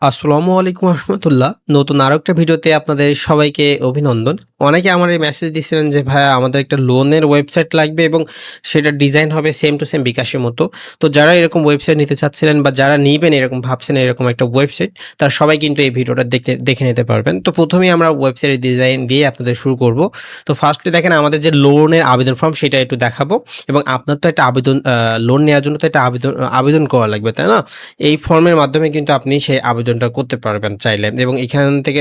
আসসালামু আলাইকুম রহমতুল্লাহ। নতুন আরো একটা ভিডিওতে আপনাদের সবাইকে অভিনন্দন। অনেকে আমার এই মেসেজ দিচ্ছিলেন যে ভাইয়া আমাদের একটা লোনের ওয়েবসাইট লাগবে এবং সেটার ডিজাইন হবে সেম টু সেম বিকাশের মতো। তো যারা এরকম ওয়েবসাইট নিতে চাচ্ছিলেন বা যারা নিবেন এরকম ভাবছেন এরকম একটা ওয়েবসাইট, তারা সবাই কিন্তু এই ভিডিওটা দেখে নিতে পারবেন। তো প্রথমেই আমরা ওয়েবসাইটের ডিজাইন দিয়ে আপনাদের শুরু করব। তো ফার্স্টলি দেখেন আমাদের যে লোনের আবেদন ফর্ম সেটা একটু দেখাবো এবং আপনার তো একটা লোন নেওয়ার জন্য তো একটা আবেদন করা লাগবে, তাই না? এই ফর্মের মাধ্যমে কিন্তু আপনি সেই আবেদনটা করতে পারবেন চাইলে এবং এখান থেকে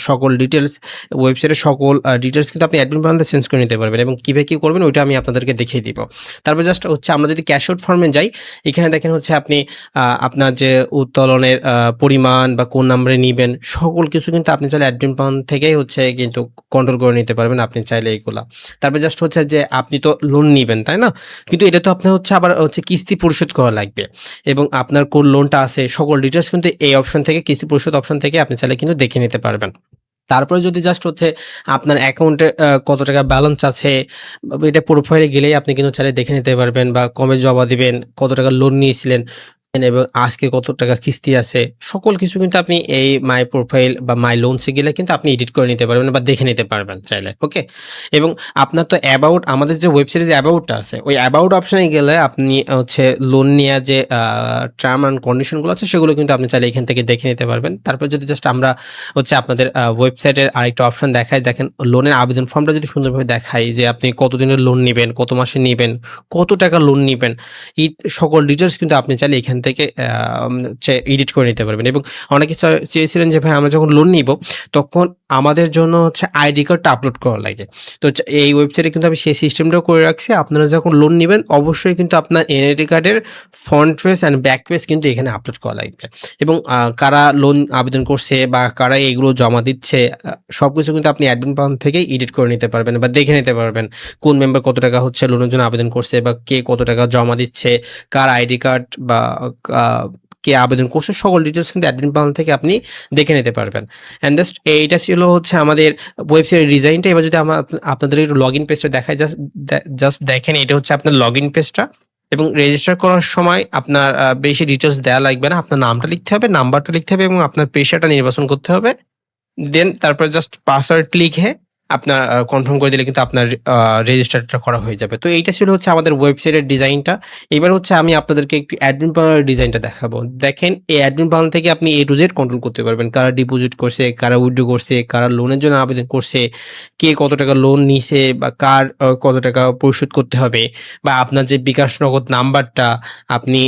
সকল ডিটেইলস ওয়েবসাইটের সকল ডিটেইলস কিন্তু আপনি অ্যাডমিন প্যানেলে চেঞ্জ করে নিতে পারবেন এবং কিভাবে কি করবেন ওইটা আমি আপনাদেরকে দেখিয়ে দিব। তারপর জাস্ট হচ্ছে আমরা যদি ক্যাশ আউট ফর্মে যাই, এখানে দেখেন হচ্ছে আপনি আপনার যে উত্তোলনের পরিমাণ বা কোন নাম্বারে নিবেন সকল কিছু কিন্তু আপনি চাইলে অ্যাডমিন প্যান থেকেই হচ্ছে কিন্তু কন্ট্রোল করে নিতে পারবেন আপনি চাইলে এইগুলা। তারপর জাস্ট হচ্ছে যে আপনি তো লোন নিবেন, তাই না? কিন্তু এটা তো আপনার হচ্ছে আবার হচ্ছে কিস্তি পরিশোধ করা লাগবে এবং আপনার কোন লোনটা আছে সকল ডিটেইলস কিন্তু এই অপশন থেকে কিস্তি পরিশোধ অপশন থেকে আপনি চাইলে কিন্তু দেখে নিতে পারবেন। তারপরে যদি জাস্ট হচ্ছে আপনার অ্যাকাউন্টে কত টাকা ব্যালেন্স আছে বা এটা প্রোফাইলে গেলেই আপনি কিন্তু চাইলে দেখে নিতে পারবেন বা কবে জমা দিবেন, কত টাকা লোন নিয়েছিলেন এবং আজকে কত টাকা কিস্তি আছে সকল কিছু কিন্তু আপনি এই মাই প্রোফাইল বা মাই লোনসে গেলে কিন্তু আপনি এডিট করে নিতে পারবেন বা দেখে নিতে পারবেন চাইলে। ওকে, এবং আপনার তো অ্যাবাউট আমাদের যে ওয়েবসাইটে যে অ্যাবাউটটা আছে ওই অ্যাবাউট অপশনে গেলে আপনি হচ্ছে লোন নেওয়ার যে টার্ম অ্যান্ড কন্ডিশনগুলো আছে সেগুলো কিন্তু আপনি চাইলে এখান থেকে দেখে নিতে পারবেন। তারপর যদি জাস্ট আমরা হচ্ছে আপনাদের ওয়েবসাইটের আরেকটা অপশন দেখাই, দেখেন লোনের আবেদন ফর্মটা যদি সুন্দরভাবে দেখাই যে আপনি কতদিনের লোন নেবেন, কত মাসে নেবেন, কত টাকা লোন নেবেন, এই সকল ডিটেইলস কিন্তু আপনি চাইলে এখান থেকে এডিট করে নিতে পারবেন। এবং অনেকে চেয়েছিলেন যে ভাই আমরা যখন লোন নিব তখন আমাদের জন্য হচ্ছে আইডি কার্ডটা আপলোড করা লাগে। তো এই ওয়েবসাইটে কিন্তু আমি সেই সিস্টেমটাও করে রাখছি। আপনারা যখন লোন নিবেন অবশ্যই কিন্তু আপনার এনআইডি কার্ডের front page and back page কিন্তু এখানে আপলোড করা লাগবে এবং কারা লোন আবেদন করছে বা কারা এগুলো জমা দিচ্ছে সবকিছু কিন্তু আপনি অ্যাডমিন প্যানেল থেকেই এডিট করে নিতে পারবেন বা দেখে নিতে পারবেন কোন মেম্বার কত টাকা হচ্ছে লোনের জন্য আবেদন করছে বা কে কত টাকা জমা দিচ্ছে, কার আইডি কার্ড বা আ কে আবেদন করছে সকল ডিটেইলস কিন্তু অ্যাডমিন প্যানেল থেকে আপনি দেখে নিতে পারবেন। অ্যান্ড জাস্ট এইটা ছিল হচ্ছে আমাদের ওয়েবসাইটের ডিজাইনটা। এবার যদি আপনাদের একটু লগইন পেজটা দেখাই, জাস্ট দেখেন এটা হচ্ছে আপনার লগইন পেজটা এবং রেজিস্টার করার সময় আপনার বেশি ডিটেইলস দেয়া লাগবে না। আপনার নামটা লিখতে হবে, নাম্বারটা লিখতে হবে এবং আপনার পেশাটা নির্বাচন করতে হবে। দেন তারপরে জাস্ট পাসওয়ার্ড লিখে আপনার কনফার্ম করে দিলে কিন্তু আপনার রেজিস্টারটা করা হয়ে যাবে। তো এইটা ছিল হচ্ছে আমাদের ওয়েবসাইটের ডিজাইনটা। এবার হচ্ছে আমি আপনাদেরকে একটু অ্যাডমিন প্যানেলের ডিজাইনটা দেখাবো। দেখেন এই অ্যাডমিন প্যানেল থেকে আপনি A to Z কন্ট্রোল করতে পারবেন। কারা ডিপোজিট করছে, কারা উইথড্র করছে, কারা লোনের জন্য আবেদন করছে, কে কত টাকা লোন নিছে বা কার কত টাকা পরিশোধ করতে হবে বা আপনার যে বিকাশ নগদ নাম্বারটা আপনি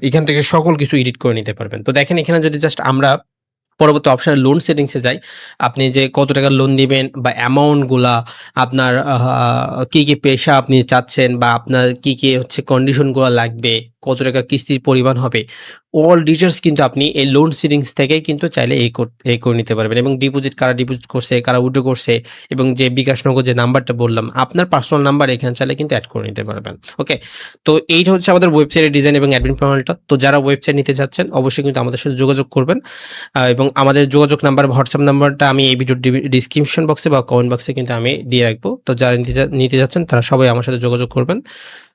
এখান থেকে সকল কিছু এডিট করে নিতে পারবেন। তো দেখেন এখানে যদি জাস্ট আমরা পরবর্তী অপশনে লোন সেটিংসে যাই। আপনি যে কত টাকা লোন নিবেন বা অ্যামাউন্ট গুলা আপনার কি পেশা আপনি চাচ্ছেন বা আপনার কি হচ্ছে কন্ডিশন গুলা লাগবে, কত টাকা কিস্তির পরিমাণ হবে। অল ডিটেইলস কিন্তু আপনি এই লোন সেটিংস থেকেই কিন্তু চাইলে এই করে নিতে পারবেন এবং কারা ডিপোজিট করছে, কারা উইথড্র করছে এবং যে বিকাশ নগদ যে নাম্বারটা বললাম, আপনার পার্সোনাল নাম্বার এখানে চাইলে কিন্তু এড করে নিতে পারবেন। ওকে? তো এইটা হচ্ছে আমাদের ওয়েবসাইটের ডিজাইন এবং অ্যাডমিন প্যানেলটা। তো যারা ওয়েবসাইট নিতে চাচ্ছেন অবশ্যই কিন্তু আমাদের সাথে যোগাযোগ করবেন। এবং আমাদের যোগাযোগ নাম্বার হোয়াটসঅ্যাপ নাম্বারটা আমি এই ভিডিওর ডিসক্রিপশন বক্সে বা কমেন্ট বক্সে কিন্তু আমি দিয়ে রাখবো। তো যারা নিতে যাচ্ছেন তারা সবাই আমার সাথে যোগাযোগ করবেন।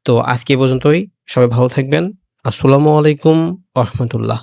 তো আজকে এ পর্যন্তই। সবাই ভালো থাকবেন। আসসালামু আলাইকুম ওয়া রাহমাতুল্লাহ।